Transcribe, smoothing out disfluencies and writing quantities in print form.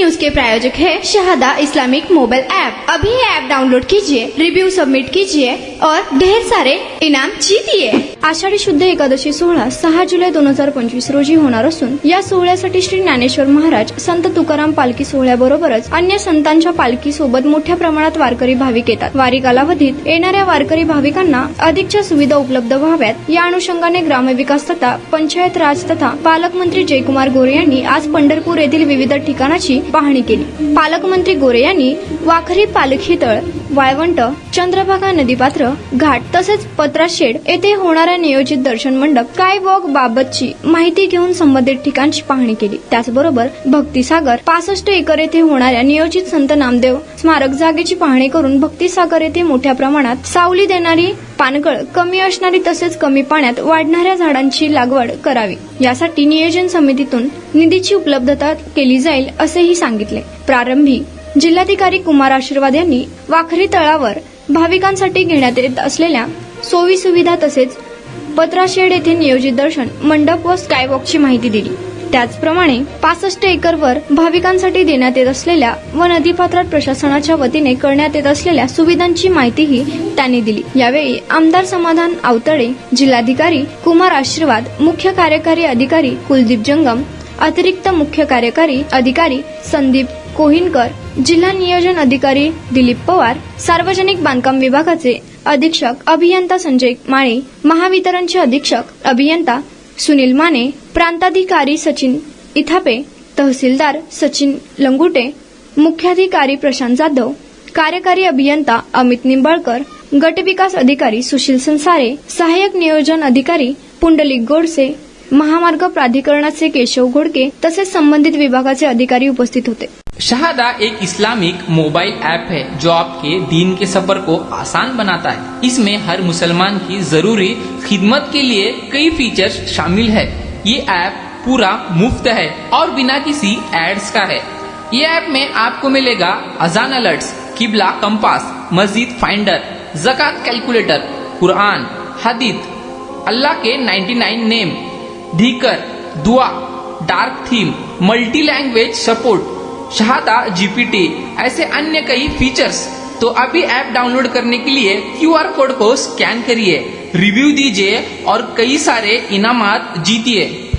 News के प्रायोजक है Shahada Islamic mobile app. अभी ऐप डाउनलोड कीजिए, रिव्यू सबमिट कीजिए और ढेर सारे इनाम जीतिए। आषाढी शुद्ध एकादशी सोहळा 6 जुलै 2025 रोजी होणार असून या सोहळ्यासाठी श्री ज्ञानेश्वर महाराज संत तुकाराम पालखी सोहळ्याबरोबरच अन्य संतांच्या पालखी सोबत मोठ्या प्रमाणात वारकरी भाविक येतात। वारी कालावधीत येणाऱ्या वारकरी भाविकांना अधिकच्या सुविधा उपलब्ध व्हाव्यात या अनुषंगाने ग्रामविकास तथा पंचायत राज तथा पालकमंत्री जयकुमार गोरे यांनी आज पंढरपूर येथील विविध ठिकाणाची पाहणी केली। पालकमंत्री गोरे यांनी वाखरी पालखी तळ, वाळवंट, चंद्रभागा नदीपात्र घाट तसेच पत्राशेड येथे होणाऱ्या नियोजित दर्शन मंडप स्काय वॉक बाबतची माहिती घेऊन संबंधित ठिकाणची पाहणी केली। त्याचबरोबर भक्तिसागर 65 एकर येथे होणाऱ्या नियोजित संत नामदेव स्मारक जागेची पाहणी करून भक्तिसागर येथे मोठ्या प्रमाणात सावली देणारी, पानगळ कमी असणारी तसेच कमी पाण्यात वाढणाऱ्या झाडांची लागवड करावी यासाठी नियोजन समितीतून निधीची उपलब्धता केली जाईल असेही सांगितले। प्रारंभी जिल्हाधिकारी कुमार आशीर्वाद यांनी वाखरी तळावर भाविकांसाठी घेण्यात येत असलेल्या सोयी सुविधा तसेच पत्राशेड येथे नियोजित दर्शन मंडप व स्कायवॉकची माहिती दिली। त्याचप्रमाणे 65 एकरवर भाविकांसाठी देण्यात येत असलेल्या व नदीपात्रात प्रशासनाच्या वतीने करण्यात येत असलेल्या सुविधांची माहितीही त्यांनी दिली। यावेळी आमदार समाधान आवतडे, जिल्हाधिकारी कुमार आशीर्वाद, मुख्य कार्यकारी अधिकारी कुलदीप जंगम, अतिरिक्त मुख्य कार्यकारी अधिकारी संदीप कोहिनकर, जिल्हा नियोजन अधिकारी दिलीप पवार, सार्वजनिक बांधकाम विभागाचे अधीक्षक अभियंता संजय माळे, महावितरणचे अधीक्षक अभियंता सुनील माने, प्रांताधिकारी सचिन इथापे, तहसीलदार सचिन लंगुटे, मुख्याधिकारी प्रशांत जाधव, कार्यकारी अभियंता अमित निंबाळकर, गट विकास अधिकारी सुशील संसारे, सहाय्यक नियोजन अधिकारी पुंडलिक गोडसे, महामार्ग प्राधिकरणाचे केशव घोडके तसेच संबंधित विभागाचे अधिकारी उपस्थित होते। शहादा एक इस्लामिक मोबाइल ऐप है जो आपके दीन के सफर को आसान बनाता है। इसमें हर मुसलमान की जरूरी खिदमत के लिए कई फीचर्स शामिल है। ये ऐप पूरा मुफ्त है और बिना किसी एड्स का है। ये ऐप में आपको मिलेगा अजान अलर्ट्स, किबला कंपास, मस्जिद फाइंडर, ज़कात कैलकुलेटर, कुरान, हदीथ, अल्लाह के 99 नेम, धीकर, दुआ, dark theme, multi language support, Shahada GPT, ऐसे अन्य कई फीचर्स। तो अभी ऐप डाउनलोड करने के लिए QR कोड को स्कैन करिए, रिव्यू दीजिए और कई सारे इनामात जीतिए।